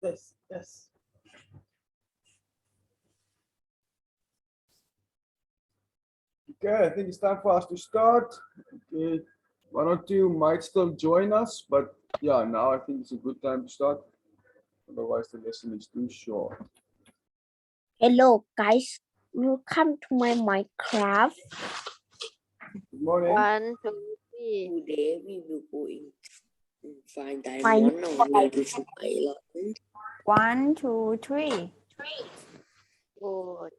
Yes, yes. Okay, I think it's time for us to start. Okay, one or two might still join us, but yeah, now I think it's a good time to start. Otherwise, the lesson is too short. Hello guys, welcome to my Minecraft. Good morning. 1, 2, 3. Today we will go in find Minecraft. diamond or maybe some island. 1, 2, 3. Good.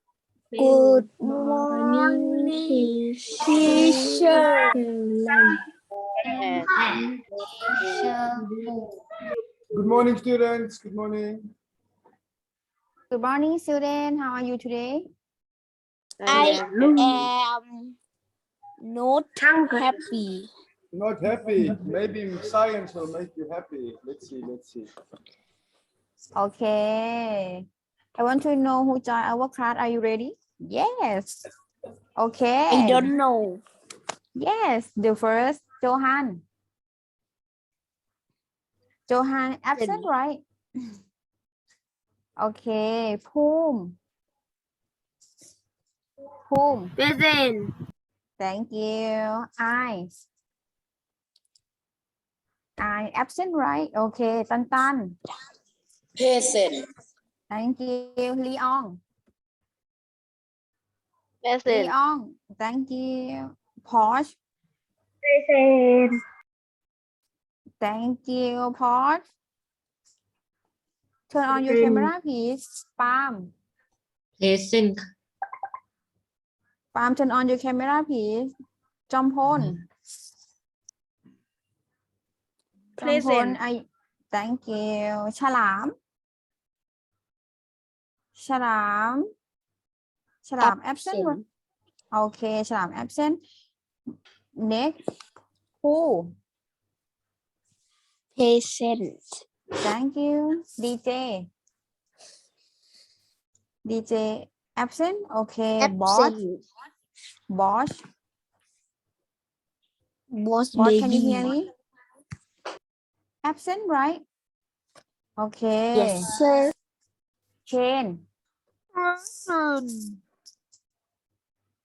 Good morning, teacher. Good morning, students. Good morning. Good morning, student. How are you today? I am not happy. Not happy. Maybe science will make you happy. Let's see. Let's see. Okay. I want to know who joined our class. Are you ready? Yes. Okay. I don't know. Yes. The first, Johan. Johan absent, right? Okay. Poom. Poom. Present. Thank you. I absent, right? Okay. Tan Tan. Present. Thank you. Leon. Present. Leon. Thank you. Porsche. Present. Thank you, Porsche. Turn on your camera, please. Palm. Present. Palm, turn on your camera, please. Jompon. Present. Thank you. Chalam. Chalam. Chalam absent. Okay, Chalam absent. Next. Who? Present. Thank you. DJ. DJ absent. Okay. Boss. Boss. Boss Boss, can you baby. hear me? Absent, right? Okay. Yes, sir. Chen.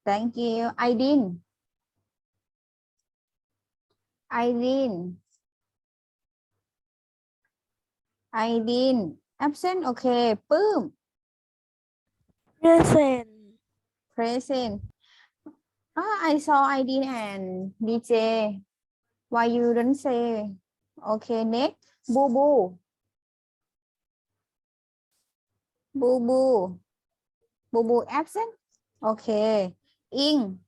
Thank you. Aidin. Absent. Okay. Boom. Present. I saw Aidin and DJ. Why you don't say? Okay. Next. Boo Boo. Boo Boo. Boo Boo absent. Okay. Ing.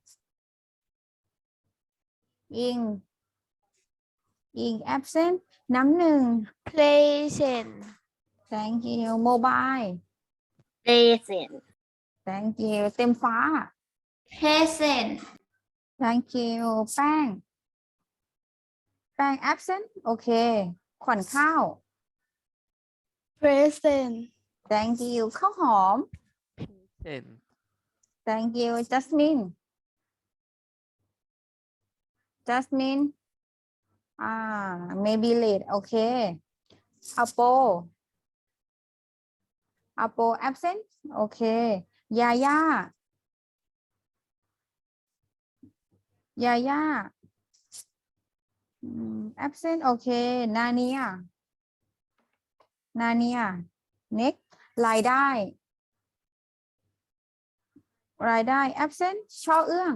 Absent. Nắmหนึ่ง. Present. Thank you. Mobile. Present. Thank you. เต็มฟ้า. Present. Thank you. แป้ง absent. Okay. ขวัญข้าว. Present. Thank you. ข้าวหอม. Thank you. Jasmine. Maybe late. Okay. Apple absent. Okay. Yaya. Absent. Okay. Nania. Next. รายได้ absent. ช่อเอื้อง.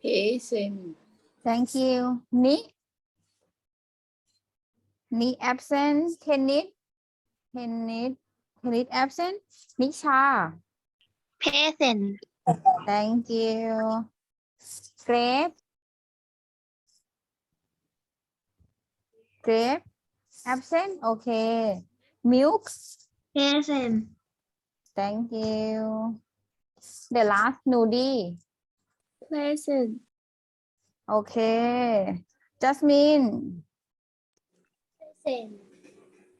Present. Thank you. Ni absent. Tennis absent. Nisha. Present. Thank you. Grape absent. Okay. Milk. Present. Thank you. The last Nudi. Present. Okay. Jasmine. Present.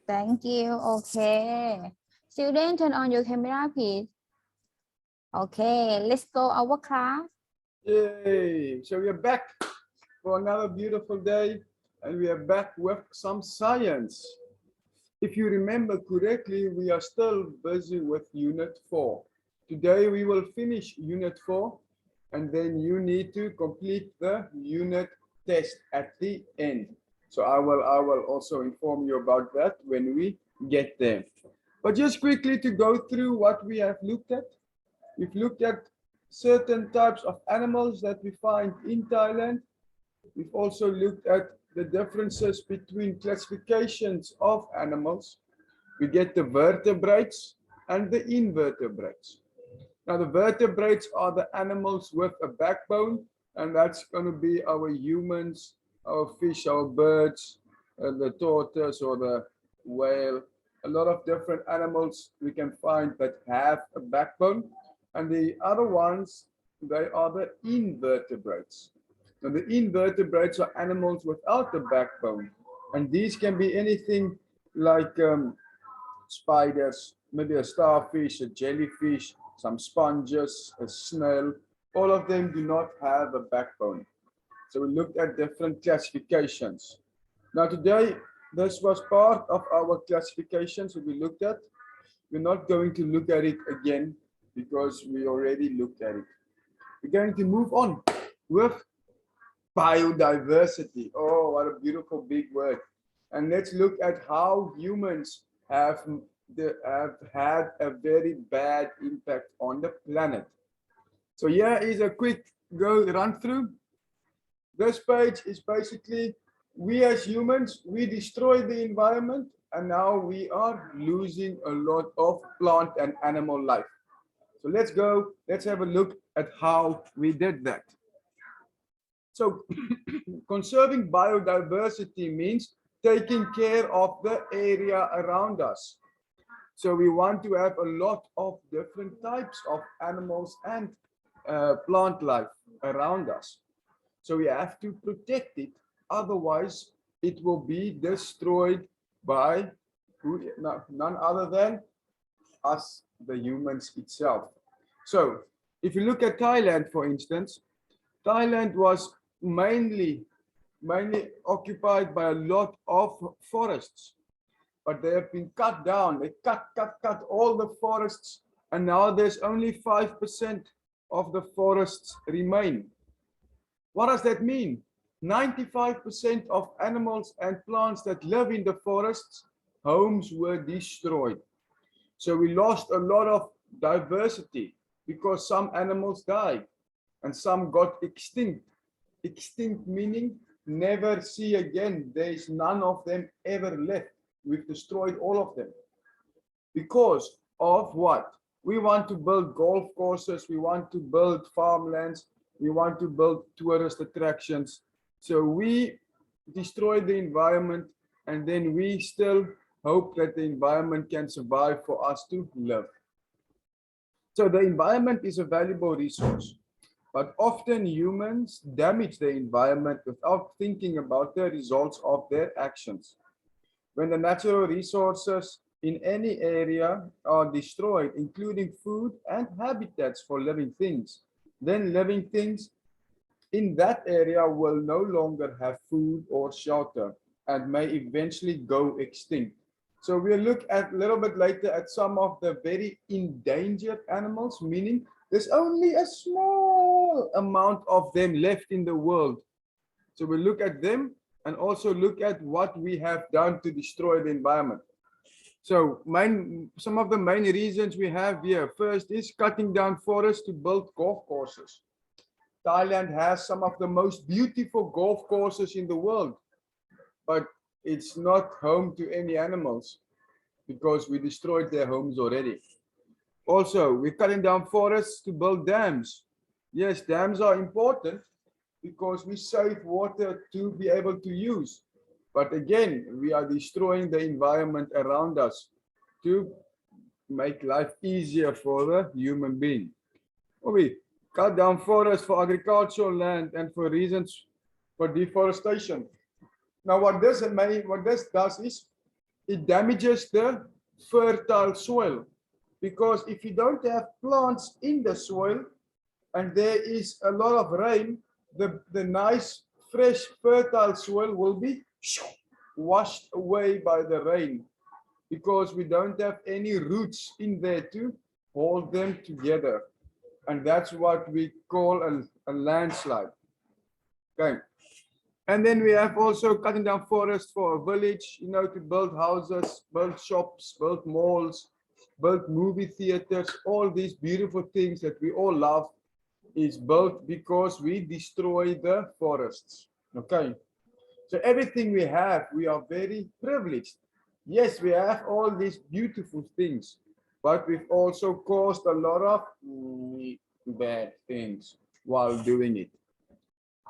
Thank you. Okay. Student, turn on your camera, please. Okay, let's go our class. Yay! So we are back for another beautiful day, and we are back with some science. if you remember correctly, we are still busy with Unit 4. Today we will finish Unit 4, and then you need to complete the unit test at the end. So I will also inform you about that when we get there. But just quickly to go through what we have looked at. We've looked at certain types of animals that we find in Thailand. We've also looked at the differences between classifications of animals. We get the vertebrates and the invertebrates. Now, the vertebrates are the animals with a backbone, and that's going to be our humans, our fish, our birds, the tortoise or the whale. A lot of different animals we can find that have a backbone. And the other ones, they are the invertebrates. Now, the invertebrates are animals without a backbone. And these can be anything like spiders, maybe a starfish, a jellyfish, some sponges, a snail. All of them do not have a backbone. So we looked at different classifications. Now today, this was part of our classifications that we looked at. We're not going to look at it again because we already looked at it. We're going to move on with biodiversity. Oh, what a beautiful big word. And let's look at how humans have had a very bad impact on the planet. So here is a quick run through. This page is basically, we as humans, we destroy the environment, and now we are losing a lot of plant and animal life. So let's have a look at how we did that. So conserving biodiversity means taking care of the area around us. So we want to have a lot of different types of animals and plant life around us. So we have to protect it, otherwise it will be destroyed by none other than us, the humans itself. So if you look at Thailand, for instance, Thailand was mainly occupied by a lot of forests, but they have been cut down. They cut all the forests, and now there's only 5% of the forests remain. What does that mean? 95% of animals and plants that live in the forests, homes were destroyed. So we lost a lot of diversity because some animals died and some got extinct. Extinct meaning never see again. There is none of them ever left. We've destroyed all of them. Because of what? We want to build golf courses. We want to build farmlands. We want to build tourist attractions. So we destroy the environment, and then we still hope that the environment can survive for us to live. So the environment is a valuable resource, but often humans damage the environment without thinking about the results of their actions. When the natural resources in any area are destroyed, including food and habitats for living things, then living things in that area will no longer have food or shelter and may eventually go extinct. So we'll look at a little bit later at some of the very endangered animals, meaning there's only a small amount of them left in the world. So we'll look at them and also look at what we have done to destroy the environment. So some of the main reasons we have here, first is cutting down forests to build golf courses. Thailand has some of the most beautiful golf courses in the world, but it's not home to any animals because we destroyed their homes already. Also, we're cutting down forests to build dams. Yes, dams are important because we save water to be able to use. But again, we are destroying the environment around us to make life easier for the human being. We cut down forests for agricultural land and for reasons for deforestation. Now, what this does is it damages the fertile soil, because if you don't have plants in the soil and there is a lot of rain, the nice, fresh, fertile soil will be washed away by the rain. because we don't have any roots in there to hold them together. And that's what we call a landslide. Okay. And then we have also cutting down forests for a village, you know, to build houses, build shops, build malls, build movie theaters. All these beautiful things that we all love is built because we destroy the forests. Okay. So everything we have, we are very privileged. Yes, we have all these beautiful things, but we've also caused a lot of bad things while doing it.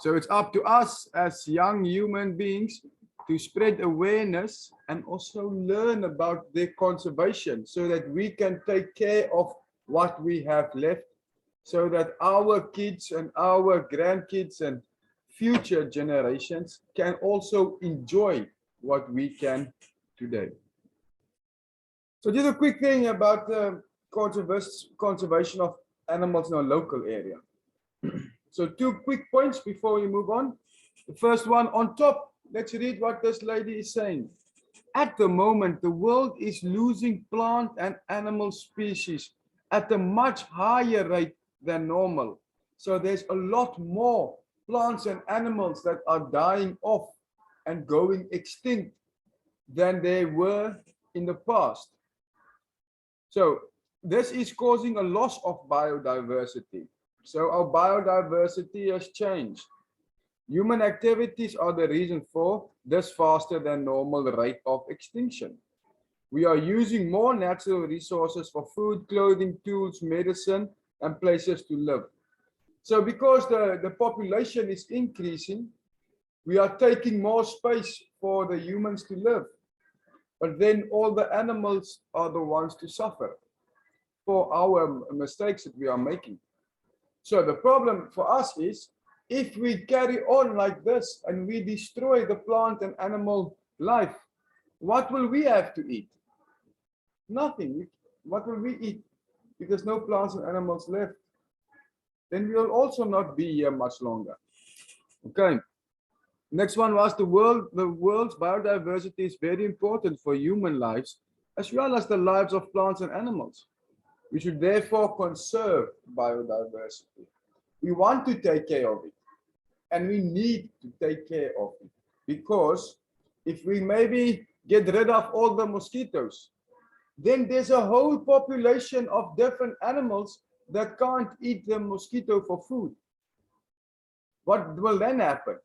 So it's up to us as young human beings to spread awareness and also learn about their conservation so that we can take care of what we have left, so that our kids and our grandkids and future generations can also enjoy what we can today. So just a quick thing about the conservation of animals in our local area. So 2 quick points before we move on. The first one on top, let's read what this lady is saying. At the moment, the world is losing plant and animal species at a much higher rate than normal. So there's a lot more plants and animals that are dying off and going extinct than they were in the past. So this is causing a loss of biodiversity. So our biodiversity has changed. Human activities are the reason for this faster than normal rate of extinction. We are using more natural resources for food, clothing, tools, medicine, and places to live. So because the population is increasing, we are taking more space for the humans to live. But then all the animals are the ones to suffer for our mistakes that we are making. So the problem for us is, if we carry on like this and we destroy the plant and animal life, what will we have to eat? Nothing. What will we eat? Because no plants and animals left. Then we will also not be here much longer. Okay. Next one was the world's biodiversity is very important for human lives, as well as the lives of plants and animals. We should therefore conserve biodiversity. We want to take care of it, and we need to take care of it, because if we maybe get rid of all the mosquitoes, then there's a whole population of different animals that can't eat the mosquito for food. What will then happen?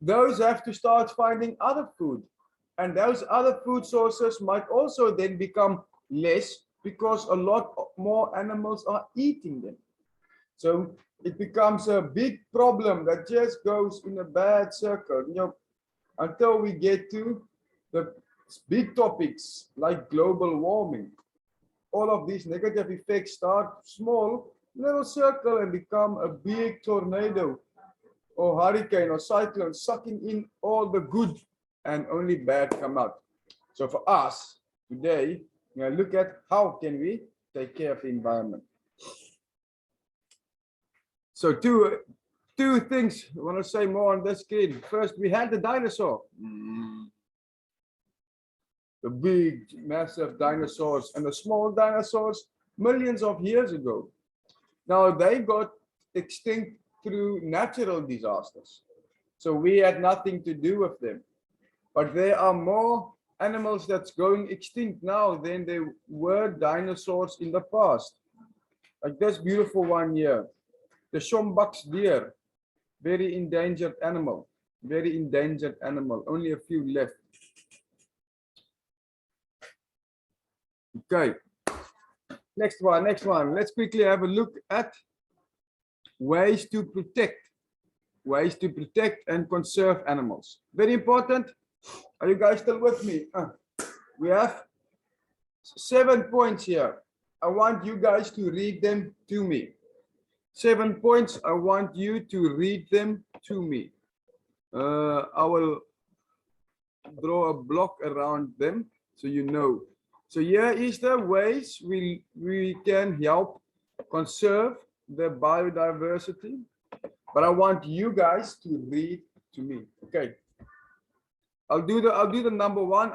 Those have to start finding other food, and those other food sources might also then become less because a lot more animals are eating them. So it becomes a big problem that just goes in a bad circle, you know, until we get to the big topics like global warming. All of these negative effects start small, little circle, and become a big tornado or hurricane or cyclone, sucking in all the good and only bad come out. So for us today, we're going to look at how can we take care of the environment. So two things I want to say more on this screen. First, we had the dinosaur. The big, massive dinosaurs and the small dinosaurs millions of years ago. Now they got extinct through natural disasters. So we had nothing to do with them. But there are more animals that's going extinct now than there were dinosaurs in the past. Like this beautiful one here, the Schomburgk's deer, very endangered animal, only a few left. Okay, next one. Let's quickly have a look at ways to protect and conserve animals. Very important. Are you guys still with me? We have 7 points here. I want you guys to read them to me. 7 points. I want you to read them to me. I will draw a block around them so you know. So here is the ways we can help conserve the biodiversity. But I want you guys to read to me. Okay. I'll do the number one,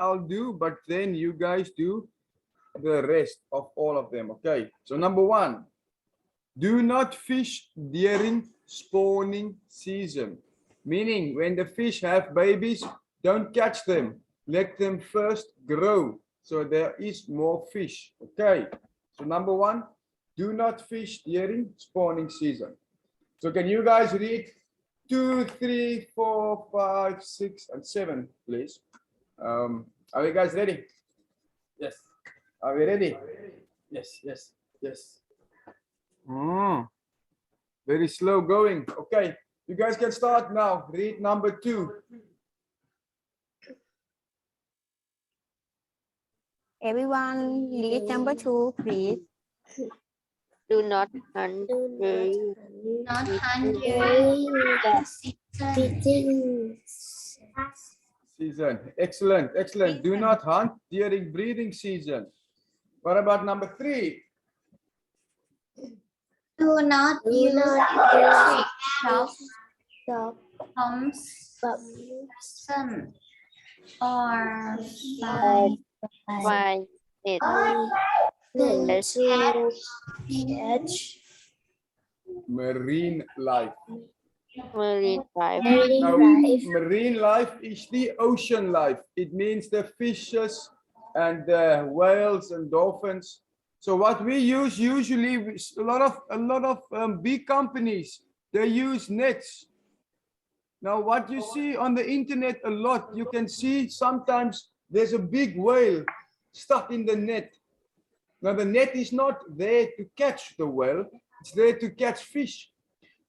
but then you guys do the rest of all of them. Okay. So number one, do not fish during spawning season. Meaning when the fish have babies, don't catch them. Let them first grow. So there is more fish. Okay. So number one, do not fish during spawning season. So can you guys read 2, 3, 4, 5, 6, and 7, please? Are you guys ready? Yes. Are we ready? Yes, yes, yes. Very slow going. Okay, you guys can start now. Read number 2. Everyone, read number 2, please. Do not hunt during Not Season. Excellent, excellent. Do not hunt during breeding season. What about number 3? Do not use shop, pumps or find it. to catch Marine life. Marine life. Now, life. marine life is the ocean life. It means the fishes and the whales and dolphins. So what we use usually, a lot of big companies, they use nets. Now what you see on the internet a lot, you can see sometimes there's a big whale stuck in the net. Now the net is not there to catch the whale, it's there to catch fish.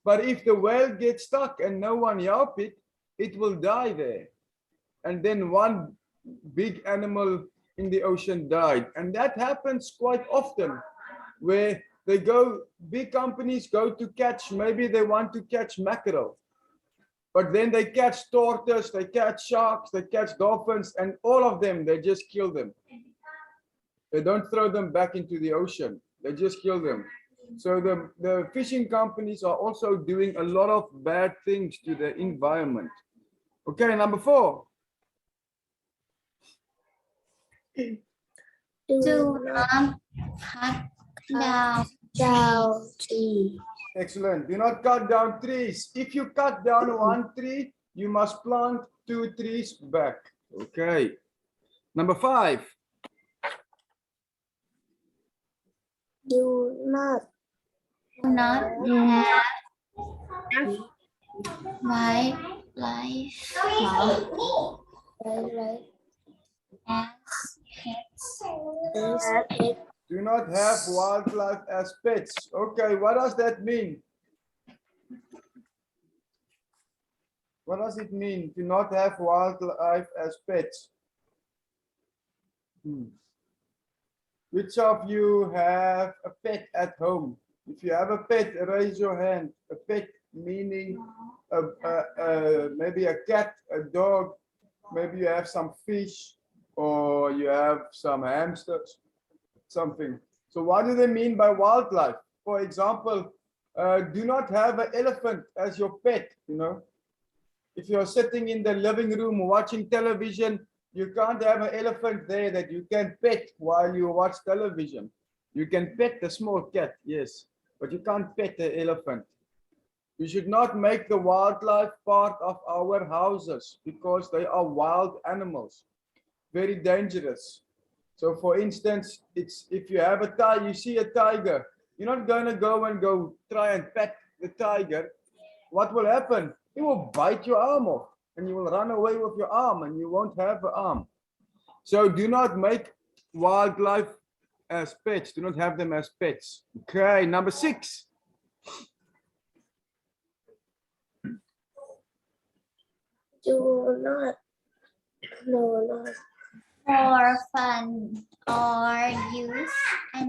But if the whale gets stuck and no one help it, it will die there. And then one big animal in the ocean died. And that happens quite often, where they go, big companies go to catch, maybe they want to catch mackerel. But then they catch tortoise, they catch sharks, they catch dolphins, and all of them, they just kill them. They don't throw them back into the ocean. They just kill them. So the fishing companies are also doing a lot of bad things to the environment. Okay, number 4. do not cut down tree. Excellent. Do not cut down trees. If you cut down one tree, you must plant 2 trees back. Okay. Number 5. Do not have wildlife as pets. Do not have wildlife as pets. Okay, what does that mean? What does it mean to not have wildlife as pets? Which of you have a pet at home? If you have a pet, raise your hand. A pet meaning maybe a cat, a dog, maybe you have some fish, or you have some hamsters, something. So what do they mean by wildlife? For example, do not have an elephant as your pet, you know. If you're sitting in the living room watching television, you can't have an elephant there that you can pet while you watch television. You can pet the small cat, yes, but you can't pet the elephant. We should not make the wildlife part of our houses because they are wild animals, very dangerous. So for instance, it's if you have a tiger, you see a tiger, you're not going to go try and pet the tiger. What will happen? It will bite your arm off and you will run away with your arm and you won't have an arm. So do not make wildlife as pets. Do not have them as pets. Okay, number 6. do not for fun or use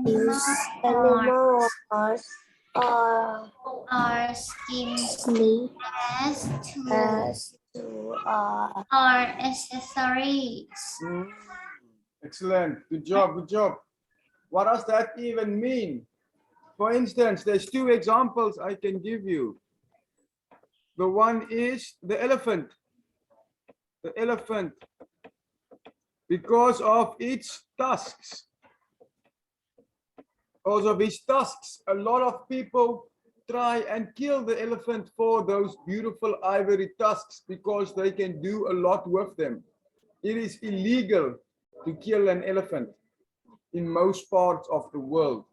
use animals animals or skins sleep as to or accessories. Excellent. Good job. Good job. What does that even mean? For instance, there's 2 examples I can give you. The one is the elephant. the elephant, because of its tusks. Because of its tusks, a lot of people try and kill the elephant for those beautiful ivory tusks because they can do a lot with them. It is illegal to kill an elephant in most parts of the world,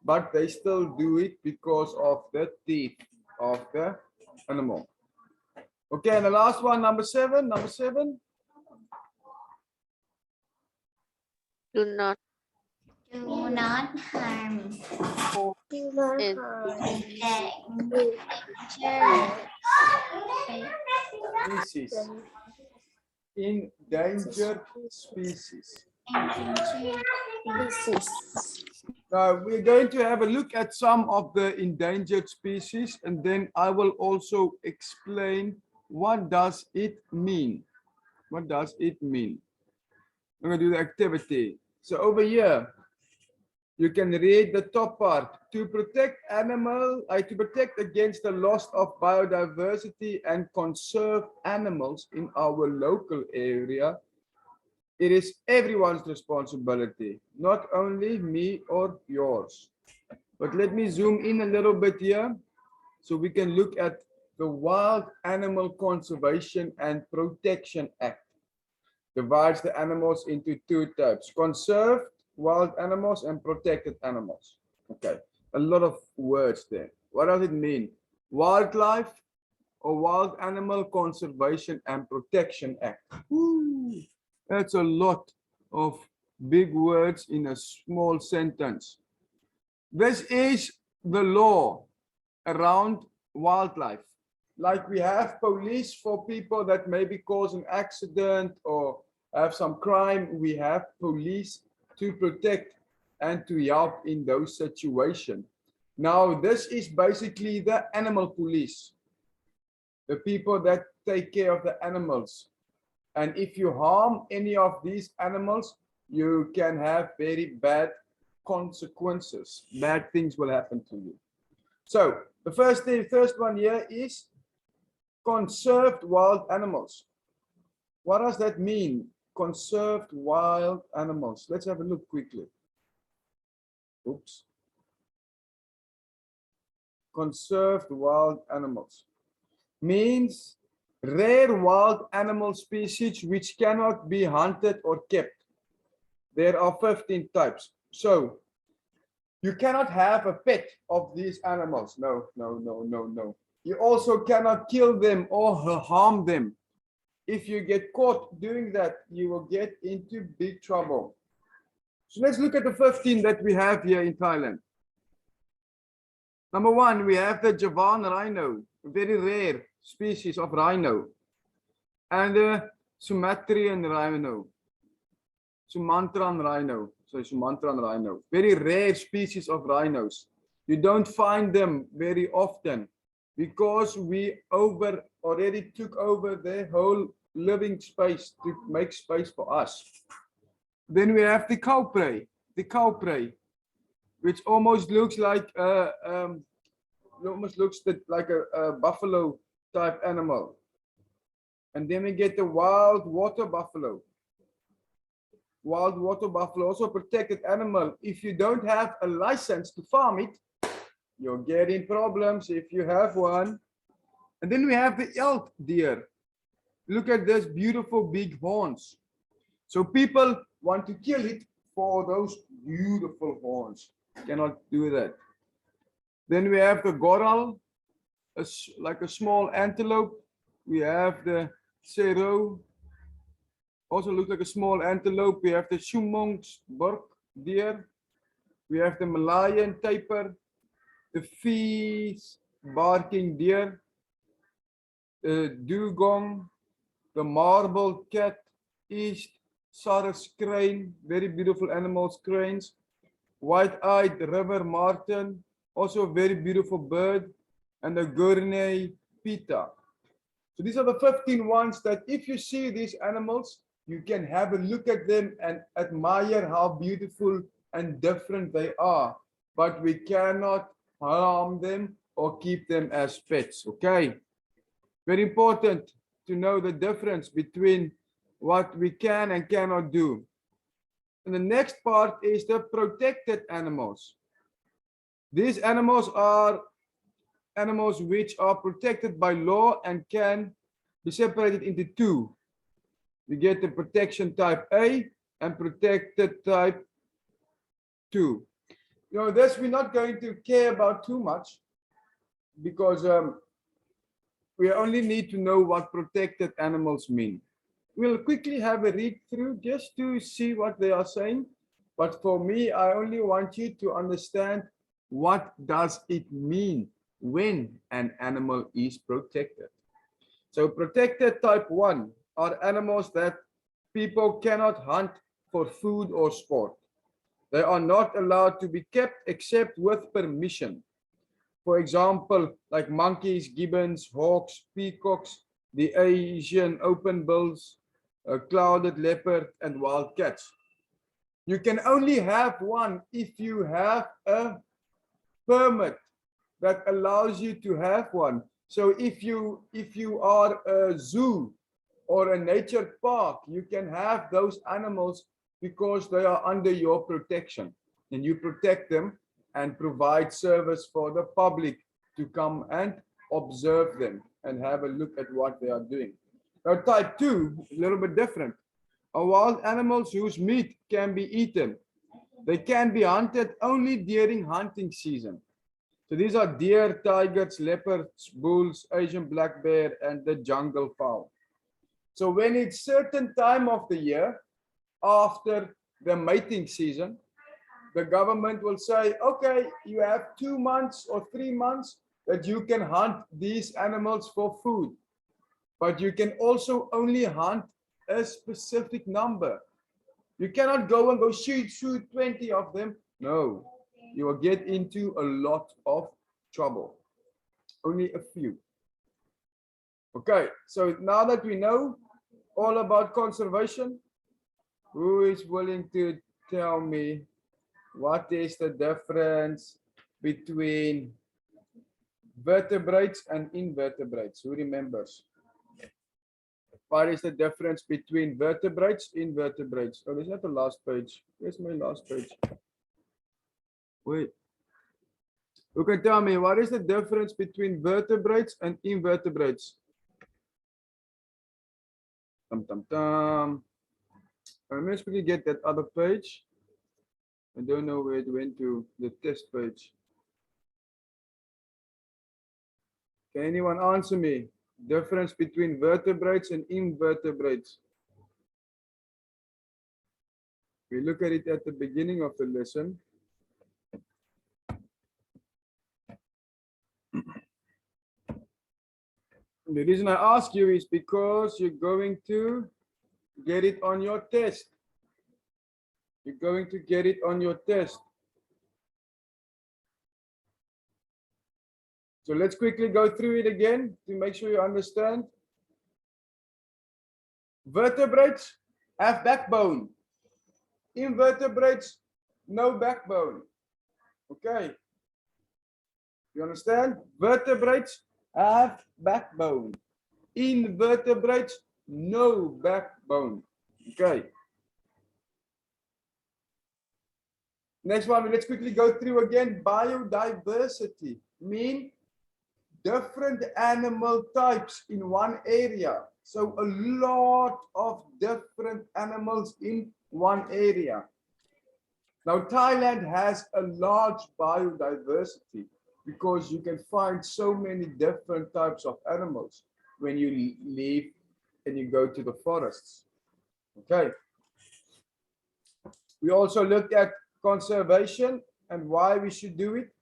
but they still do it because of the teeth of the animal. Okay, and the last one, number 7. Number 7. Do not Do not harm. Do not and harm. Species. Endangered species. Now we're going to have a look at some of the endangered species, and then I will also explain what does it mean. What does it mean? I'm going to do the activity. So over here, you can read the top part. To protect against the loss of biodiversity and conserve animals in our local area, it is everyone's responsibility, not only me or yours. But let me zoom in a little bit here so we can look at the Wild Animal Conservation and Protection Act. Divides the animals into 2 types: conserved wild animals and protected animals. Okay, a lot of words there. What does it mean? Wildlife or Wild Animal Conservation and Protection Act. Ooh, that's a lot of big words in a small sentence. This is the law around wildlife. Like we have police for people that maybe cause an accident or have some crime, we have police to protect and to help in those situations. Now, this is basically the animal police, the people that take care of the animals. And if you harm any of these animals, you can have very bad consequences. Bad things will happen to you. So the first one here is conserved wild animals. What does that mean? Conserved wild animals. Let's have a look quickly. Oops. Conserved wild animals means rare wild animal species which cannot be hunted or kept. There are 15 types. So you cannot have a pet of these animals. No, no, no, no, no. You also cannot kill them or harm them. If you get caught doing that, you will get into big trouble. So let's look at the 15 that we have here in Thailand. Number 1, we have the Javan rhino, a very rare species of rhino, and the Sumatran rhino. Sumatran rhino. So Sumatran rhino. Very rare species of rhinos. You don't find them very often because we already took over their whole living space to make space for us. Then we have the cow prey, which almost looks like a buffalo type animal. And then we get the wild water buffalo. Wild water buffalo, also a protected animal. If you don't have a license to farm it, you'll get in problems if you have one. And then we have the elk deer. Look at this beautiful big horns. So people want to kill it for those beautiful horns. Cannot do that. Then we have the goral, like a small antelope. We have the serow, also looks like a small antelope. We have the Shumongsburg deer. We have the Malayan tapir, the fees barking deer, the dugong, the marble cat, east Sarus crane, very beautiful animals, cranes, white-eyed river marten, also a very beautiful bird, and the Guernsey pita. So these are the 15 ones that if you see these animals, you can have a look at them and admire how beautiful and different they are. But we cannot harm them or keep them as pets, okay? Very important. to know the difference between what we can and cannot do. And the next part is the protected animals. These animals are animals which are protected by law and can be separated into two. You get the protection type A and protected type 2. You know, this we're not going to care about too much because we only need to know what protected animals mean. We'll quickly have a read through just to see what they are saying. But for me, I only want you to understand what does it mean when an animal is protected. So protected type 1 are animals that people cannot hunt for food or sport. They are not allowed to be kept except with permission. For example, like monkeys, gibbons, hawks, peacocks, the Asian open bills, a clouded leopard, and wild cats. You can only have one if you have a permit that allows you to have one. So if you are a zoo or a nature park, you can have those animals because they are under your protection, and you protect them and provide service for the public to come and observe them and have a look at what they are doing. Now, type 2, a little bit different, are wild animals whose meat can be eaten. They can be hunted only during hunting season. So these are deer, tigers, leopards, bulls, Asian black bear, and the jungle fowl. So when it's certain time of the year, after the mating season, the government will say, okay, you have 2 months or 3 months that you can hunt these animals for food. But you can also only hunt a specific number. You cannot go and shoot 20 of them. No, you will get into a lot of trouble. Only a few. Okay, so now that we know all about conservation, who is willing to tell me what is the difference between vertebrates and invertebrates? Who remembers? What is the difference between vertebrates, invertebrates? Oh, this is not the last page. Where's my last page? Wait. Who can tell me what is the difference between vertebrates and invertebrates? Let me quickly get that other page. I don't know where it went to, the test page. Can anyone answer me? Difference between vertebrates and invertebrates. We look at it at the beginning of the lesson. The reason I ask you is because you're going to get it on your test. You're going to get it on your test. So let's quickly go through it again to make sure you understand. Vertebrates have backbone. Invertebrates, no backbone. Okay. You understand? Vertebrates have backbone. Invertebrates, no backbone. Okay. Next one, let's quickly go through again. Biodiversity means different animal types in one area. So a lot of different animals in one area. Now, Thailand has a large biodiversity because you can find so many different types of animals when you leave and you go to the forests. Okay. We also looked at conservation and why we should do it.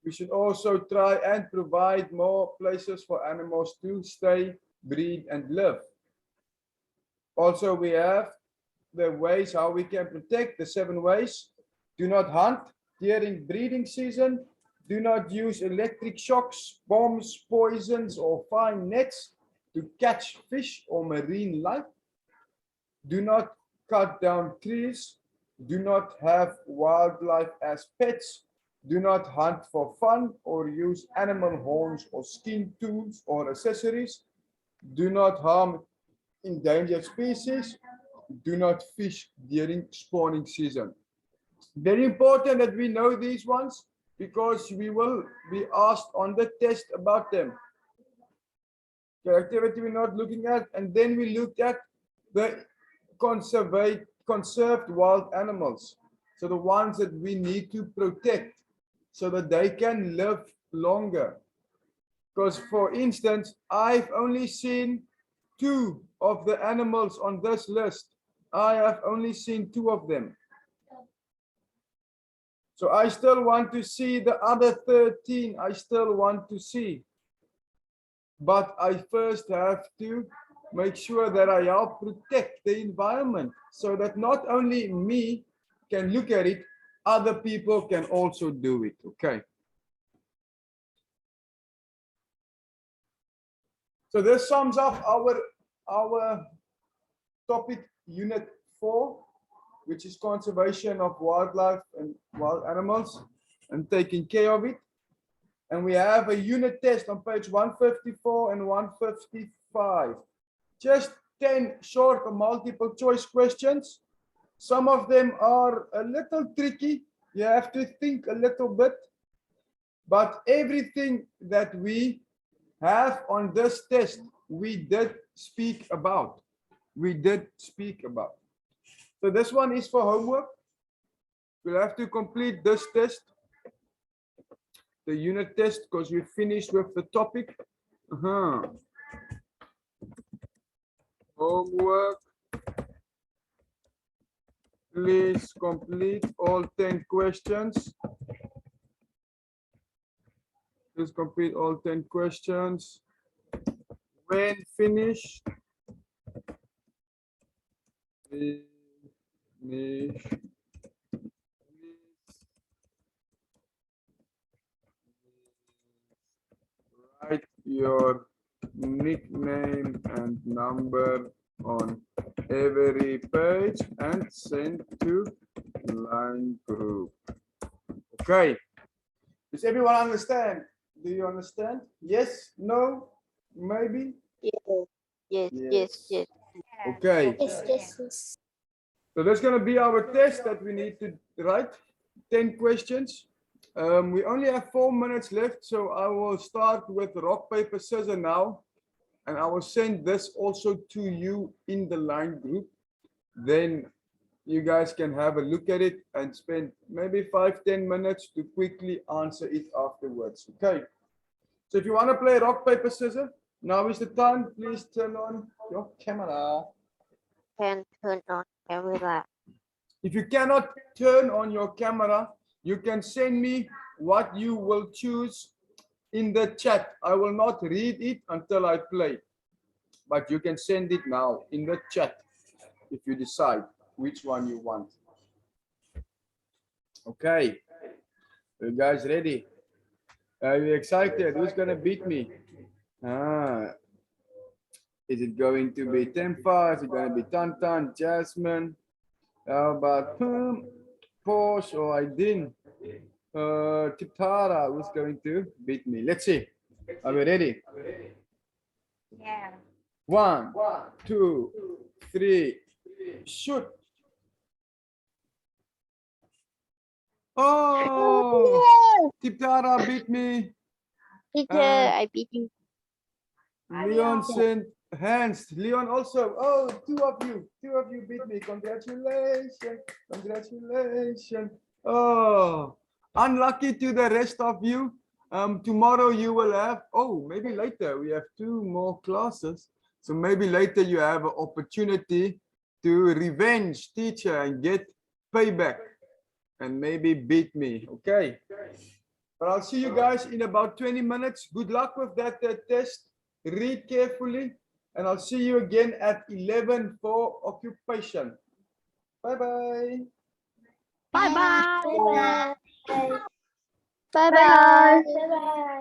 We should also try and provide more places for animals to stay, breed, and live. Also, we have the ways how we can protect, the 7 ways. Do not hunt during breeding season. Do not use electric shocks, bombs, poisons, or fine nets to catch fish or marine life. Do not cut down trees. Do not have wildlife as pets. Do not hunt for fun or use animal horns or skin tools or accessories. do not harm endangered species, do not fish during spawning season. Very important that we know these ones because we will be asked on the test about them. The activity we're not looking at, and then we look at the conserved wild animals. So the ones that we need to protect so that they can live longer. Because for instance, I've only seen 2 of the animals on this list. I have only seen 2 of them. So I still want to see the other 13. I still want to see. But I first have to make sure that I help protect the environment so that not only me can look at it, other people can also do it. Okay. So this sums up our topic unit 4, which is conservation of wildlife and wild animals and taking care of it. And we have a unit test on page 154 and 155. Just 10 short or multiple choice questions. Some of them are a little tricky. You have to think a little bit. But everything that we have on this test, we did speak about. We did speak about. So this one is for homework. We'll have to complete this test, the unit test, because we finished with the topic. Homework. Please complete all 10 questions. Please complete all 10 questions. When finished, write your nickname and number on every page and send to line group. Okay. Does everyone understand? Do you understand? Yes? No? Maybe? Yes. Okay. Yes. So that's going to be our test that we need to write 10 questions. We only have 4 minutes left, so I will start with rock, paper, scissors now. And I will send this also to you in the line group. Then you guys can have a look at it and spend maybe 5-10 minutes to quickly answer it afterwards. Okay. So if you want to play rock, paper, scissors, now is the time. Please turn on your camera. Can turn on camera. If you cannot turn on your camera, you can send me what you will choose in the chat. I will not read it until I play, but you can send it now in the chat if you decide which one you want. Okay, you guys ready? Are you excited? Who's gonna beat me? Is it going to be Tempa? Is it going to be Tantan, Jasmine? How about Porsche or Aydin? Tiptara, who's going to beat me? Let's see. Are we ready? Yeah. 1, 2, 3, shoot. Oh, Tiptara beat me. Teacher, I beat you. Leon sent hands. Leon also. Oh, two of you beat me. Congratulations. Congratulations. Oh, unlucky to the rest of you. Tomorrow you will have, maybe later we have 2 more classes. So maybe later you have an opportunity to revenge teacher and get payback and maybe beat me. Okay. But I'll see you guys in about 20 minutes. Good luck with that test. Read carefully. And I'll see you again at 11 for occupation. Bye-bye. Bye-bye. Bye. Bye bye. Bye.